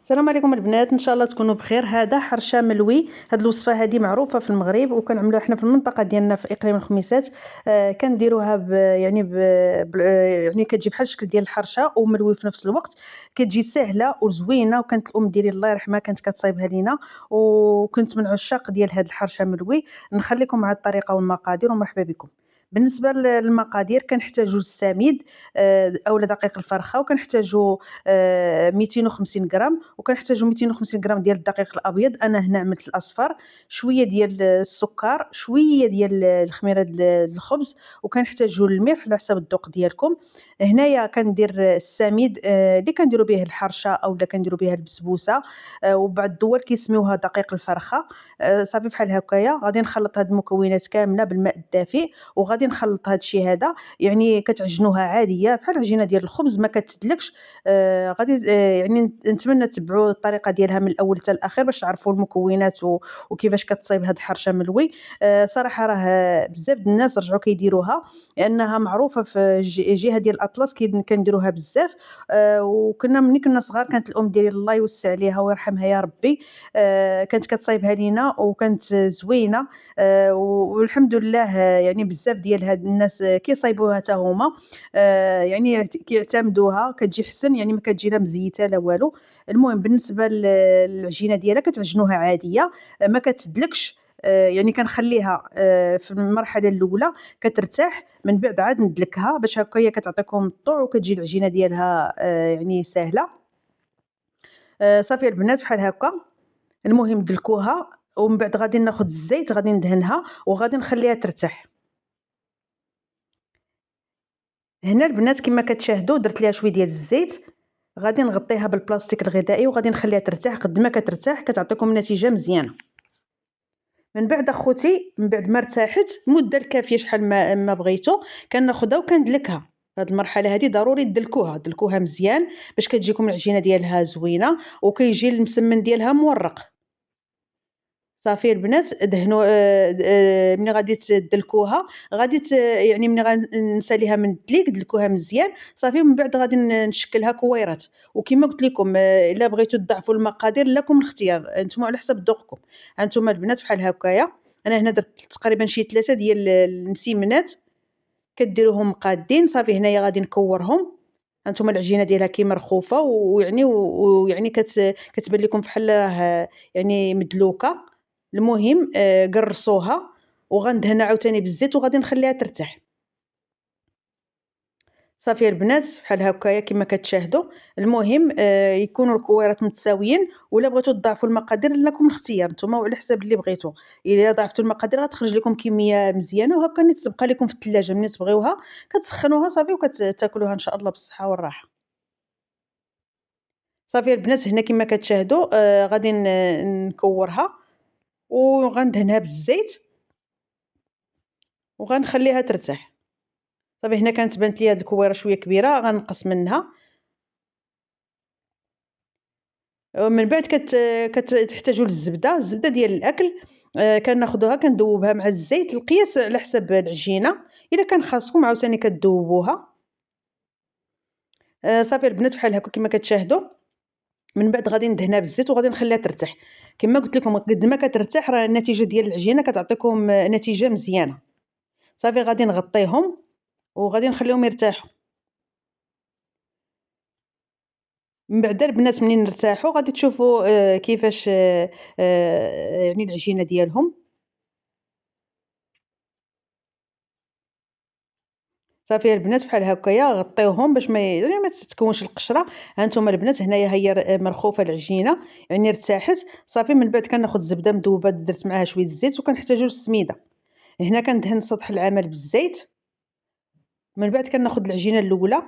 السلام عليكم البنات، ان شاء الله تكونوا بخير. هذا حرشه ملوي. هذه الوصفه هذه معروفه في المغرب وكنعملوها حنا في المنطقه ديالنا في اقليم الخميسات. كنديروها يعني كتجي بحال الشكل ديال الحرشه وملوي في نفس الوقت. كتجي سهله وزوينه، وكانت الام ديالي الله يرحمها كانت كتصايبها لينا، وكنت من عشاق ديال هذه الحرشه ملوي. نخليكم مع الطريقه والمقادير ومرحبا بكم. بالنسبه للمقادير كنحتاجوا السميد اولا دقيق الفرخه، وكنحتاجوا 250 غرام، وكنحتاجوا 250 غرام ديال الدقيق الابيض، انا هنا عملت الاصفر، شويه ديال السكر، شويه ديال الخميره ديال الخبز، وكنحتاجوا الملح على حسب الذوق ديالكم. هنايا كندير السميد اللي كنديروا به الحرشه اولا كنديروا به البسبوسه، وبعض الدول كيسميوها دقيق الفرخه. صافي بحال هكايا غادي نخلط هاد المكونات كامله بالماء الدافئ، وغادي نخلط هاد الشيء هذا. يعني كتعجنوها عاديه بحال العجينه ديال الخبز، ما كتدلكش. غادي يعني نتمنى تبعوا الطريقه ديالها من الاول حتى الاخير باش تعرفوا المكونات وكيفاش كتصايب هاد الحرشه ملوي. صراحه راه بزاف د الناس رجعوا كيديروها، لانها معروفه في الجهه ديال الاطلس كنديروها بزاف. وكنا ملي كنا صغار كانت الام ديالي الله يوسع عليها ويرحمها يا ربي، كانت كتصايبها لينا وكانت زوينه. والحمد لله يعني بزاف ديال هاد الناس كيصايبوها حتى هما. يعني كيعتمدوها، كتجي حسن، يعني ما كتجي لا مزيته لا والو. المهم بالنسبه للعجينه ديالها كتعجنوها عاديه، ما كتدلكش. يعني كنخليها في المرحله الاولى كترتاح، من بعد عاد ندلكها باش هكا هي كتعطيكم الطوع وكتجي العجينه ديالها يعني سهله. صافي البنات بحال هكا. المهم دلكوها، ومن بعد غادي ناخذ الزيت غادي ندهنها وغادي نخليها ترتاح. هنا البنات كما كتشاهدوا درت ليها شويه ديال الزيت، غادي نغطيها بالبلاستيك الغذائي وغادي نخليها ترتاح. قد ما كترتاح كتعطيكم نتيجه مزيانه. من بعد اخوتي، من بعد ما ارتاحت المده الكافيه شحال ما بغيتو، كناخذها وكندلكها. هاد المرحله هذه ضروري دلكوها مزيان باش كتجيكم العجينه ديالها زوينه وكيجي المسمن ديالها مورق. صافي البنات دهنوا ملي غادي تدلكوها غادي يعني ملي غنساليها من الدليك دلكوها مزيان صافي. من بعد غادي نشكلها كويرات، وكما قلت لكم الا بغيتوا تضعفوا المقادير لكم الاختيار، انتم على حسب ذوقكم. هانتوما البنات بحال هكايا. انا هنا درت تقريبا شي 3 ديال المسيمنات كديروهم قادين. صافي هنايا غادي نكورهم. هانتوما العجينه ديالها كي مرخوفه ويعني كتبان لكم بحال راه يعني مدلوكه. المهم قرصوها، وغندهنها عاوتاني بالزيت وغادي نخليها ترتاح. صافي البنات بحال هكايا كما كتشاهدوا. المهم يكونوا الكويرات متساويين، ولا بغيتوا تضاعفوا المقادير لكم الاختيار نتوما وعلى حساب اللي بغيتوا. الا ضاعفتوا المقادير غتخرج لكم كميه مزيانه، وهكا نيت تبقى لكم في الثلاجه ملي تبغيوها كتسخنوها صافي وكتاكلوها ان شاء الله بالصحه والراحه. صافي البنات هنا كما كتشاهدوا غادي نكورها وغندهنها بالزيت وغنخليها ترتاح. صافي هنا كانت بانت لي هاد الكويره شويه كبيره غنقص منها. من بعد كتحتاجوا الزبده ديال الاكل. كناخذوها كندوبها مع الزيت، القياس على حسب العجينه، الا كان خاصكم عاوتاني كدوبوها. صافي البنات بحال هكا كما كتشاهدوا. من بعد غادي ندهنها بالزيت وغادي نخليها ترتاح. كما قلت لكم قد ما كترتاح راه النتيجه ديال العجينه كتعطيكم نتيجه مزيانه. صافي غادي نغطيهم وغادي نخليهم يرتاحوا. من بعد البنات منين ارتاحوا غادي تشوفوا كيفاش يعني العجينه ديالهم. صافي البنات بحال هكايا غطيوهم باش يعني ما تتكونش القشره. ها انتم البنات هنايا هي مرخوفه العجينه يعني ارتاحت. صافي من بعد كناخذ الزبده مذوبه درت معاها شويه الزيت، وكنحتاجوا السميده. هنا كندهن سطح العمل بالزيت. من بعد كناخذ العجينه الاولى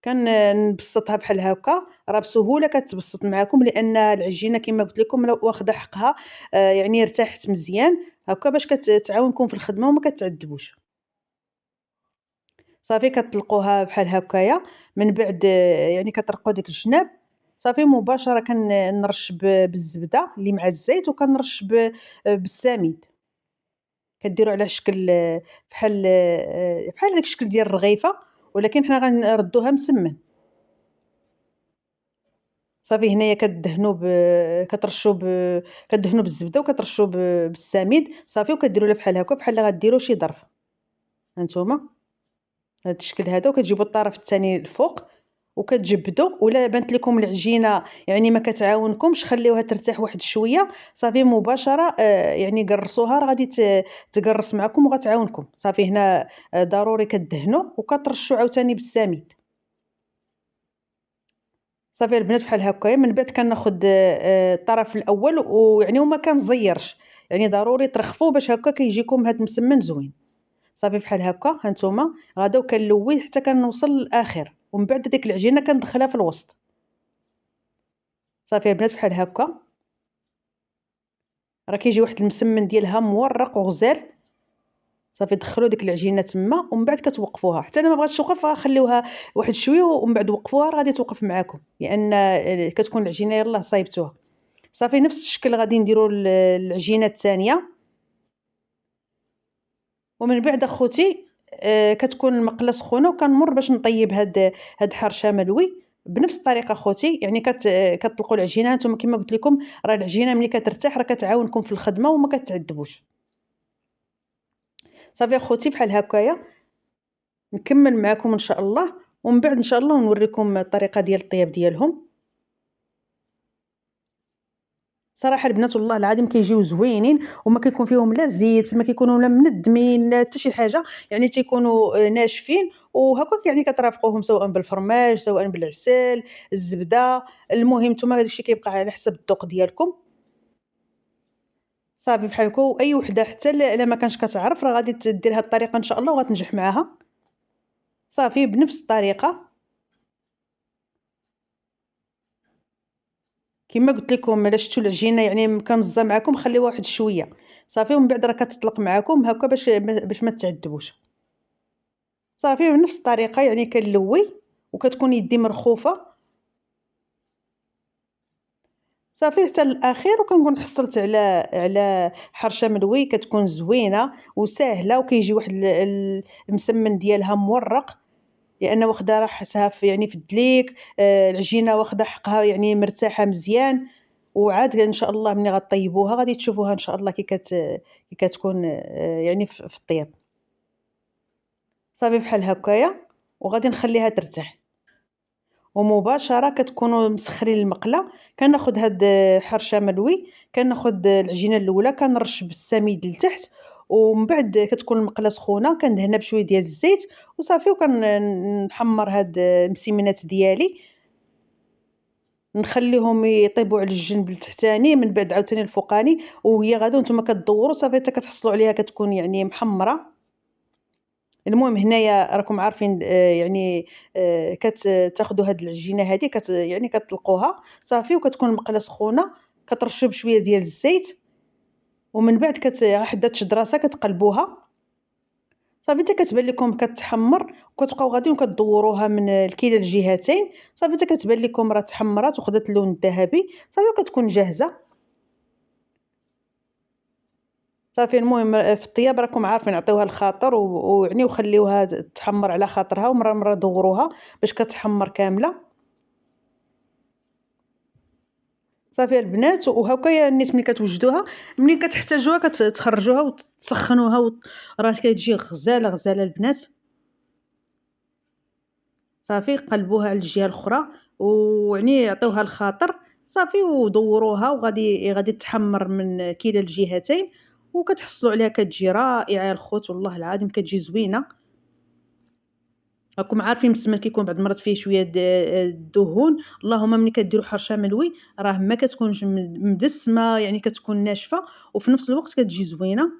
كنبسطها بحال هكا. راه بسهوله كتبسط معكم لان العجينه كما قلت لكم واخده حقها. يعني ارتاحت مزيان هكا باش كتعاونكم في الخدمه وما كتعذبوش. صافي كتطلقوها بحال هكايا. من بعد يعني كطرقوا ديك الجناب. صافي مباشره كنرش بالزبده اللي مع الزيت، وكنرش بالسميد. كديروا على شكل بحال داك الشكل ديال الرغيفه، ولكن حنا غنردوها مسمن. صافي هنايا كترشوا بالزبده وكترشوا بالسميد صافي، وكديروا لها بحال هكا بحال غديروا شي ظرف. هانتوما هاد الشكل هذا، وكتجيبوا الطرف الثاني الفوق وكتجبدوا. ولا بانت لكم العجينه يعني ما كتعاونكمش، خليوها ترتاح واحد شويه صافي مباشره يعني قرصوها راه غادي تقرص معكم وغتعاونكم. صافي هنا ضروري كدهنوا وكترشوا عاوتاني بالسميد. صافي البنات بحال هكايا. من بعد كناخذ الطرف الاول ويعني وما كنزيرش، يعني ضروري ترخفوه باش هكا كيجيكم هاد مسمن زوين. صافي بحال هكا هانتوما غادا، وكنلوي حتى كنوصل للاخر، ومن بعد ديك العجينه كندخلها في الوسط. صافي البنات بحال هكا راه كيجي واحد المسمن ديالها مورق وغزال. صافي دخلوا ديك العجينه تما ومن بعد كتوقفوها حتى انا ما بغاتش توقف، خليوها واحد شويه ومن بعد وقفوها راه غادي توقف معاكم، لان كتكون العجينه يلاه صايبتوها. صافي نفس الشكل غادي نديروا العجينه الثانيه. ومن بعد اخوتي كتكون المقله سخونه وكنمر باش نطيب هاد حرشه ملوي بنفس الطريقه اخوتي. يعني كتطلقوا العجينه. نتوما كما قلت لكم راه العجينه ملي كترتاح راه كتعاونكم في الخدمه وما كتعذبوش. صافي اخوتي بحال هكايا نكمل معكم ان شاء الله، ومن بعد ان شاء الله نوريكم الطريقه ديال الطياب ديالهم. صراحه البنات والله العظيم كيجيو زوينين، وما كيكون فيهم لا زيت، ما كيكونوا لا مندمين لا حتى شي حاجه، يعني تيكونوا ناشفين وهكاك. يعني كترافقوهم سواء بالفرماج سواء بالعسل الزبده. المهم نتوما هذا الشيء كيبقى على حسب الذوق ديالكم. صافي بحال هكا. واي وحده حتى الا ما كانش كتعرف راه غادي دير هذه الطريقه ان شاء الله وغتنجح معاها. صافي بنفس الطريقه كما قلت لكم، الا شفتوا العجينه يعني كنزه معكم خليوها واحد شويه صافي، ومن بعد راه كتطلق معكم هكا باش ما تعذبوش. صافي بنفس الطريقه يعني كنلوي وكتكون يدي مرخوفه صافي حتى للاخير. وكنكون حصلت على حرشه ملوي كتكون زوينه وساهله، وكيجي واحد المسمن ديالها مورق، لان واخده راحتها يعني في الدليك. العجينه واخده حقها يعني مرتاحه مزيان. وعاد ان شاء الله ملي غطيبوها غادي تشوفوها ان شاء الله كي كتكون يعني في الطياب. صافي بحال هكايا وغادي نخليها ترتاح. ومباشره كتكونوا مسخرين المقله. كناخذ هاد حرشه ملوي، كناخذ العجينه الاولى كنرش بالسميد لتحت، ومن بعد كتكون المقله سخونه كندهنها بشويه ديال الزيت وصافي. وكنحمر هاد المسيمنات ديالي نخليهم يطيبوا على الجنب التحتاني، من بعد عاوتاني الفوقاني وهي غادا وانتم كدوروا صافي حتى كتحصلوا عليها كتكون يعني محمره. المهم هنايا راكم عارفين يعني كتاخذوا هاد العجينه هادي يعني كتطلقوها صافي، وكتكون المقله سخونه كترشوا بشويه ديال الزيت، ومن بعد حدا تشدراسه كتقلبوها صافي حتى كتبان لكم كتحمر، وكتبقاو غاديين وكدوروها من كلا الجهتين صافي حتى كتبان لكم راه تحمرات وخدات اللون الذهبي صافي وكتكون جاهزه. صافي المهم في الطياب راكم عارفين عطيوها الخاطر ويعني وخليوها تحمر على خاطرها، ومره مره دوروها باش كتحمر كامله. صافي البنات وهكايا الناس ملي كتوجدوها ملي كتحتاجوها كتخرجوها وتسخنوها راه كتجي غزاله غزاله البنات. صافي قلبوها على الجهه الاخرى ويعني عطيوها الخاطر صافي ودوروها، غادي تحمر من كلا الجهتين وكتحصلوا عليها كتجي رائعه الخوت والله العظيم كتجي زوينه. راكم عارفين مسمن كيكون بعض المرات فيه شويه الدهون، اللهم ملي كديروا حرشه ملوي راه ما كتكونش مدسمه، يعني كتكون ناشفه وفي نفس الوقت كتجي زوينه.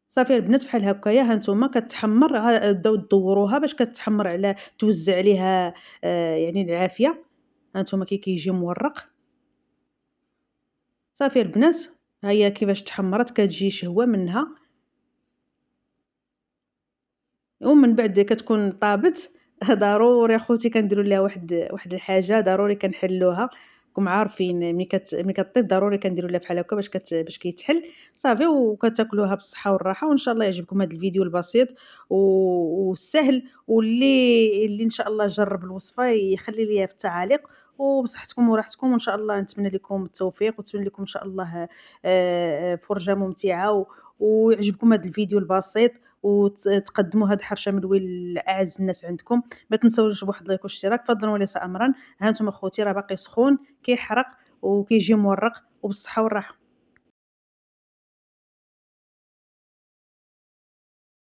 صافي البنات بحال هكايا هانتوما كتحمر بداو دوروها باش كتحمر على توزع عليها يعني العافيه. هانتوما كيجي مورق. صافي البنات ها هي كيفاش تحمرت كتجي شهوه منها، ومن بعد كتكون طابت ضروري اخوتي كنديروا ليها واحد الحاجه ضروري كنحلوها. راكم عارفين ملي كطيب ضروري كنديروا لها بحال هكا باش كيتحل صافي، وكتاكلوها بالصحه والراحه. وان شاء الله يعجبكم هذا الفيديو البسيط والسهل، واللي ان شاء الله جرب الوصفه يخلي ليا في التعاليق وبصحتكم وراحتكم، وإن شاء الله نتمنى لكم التوفيق، ونتمنى لكم إن شاء الله فرجة ممتعة، ويعجبكم هذا الفيديو البسيط، تقدموا هاد الحرشة ملوي لأعز الناس عندكم. ما تنساوش بواحد لايك واشتراك فضلا وليس أمرا. ها انتم اخوتي راه باقي سخون كيحرق وكيجي مورق، وبالصحة والراحة.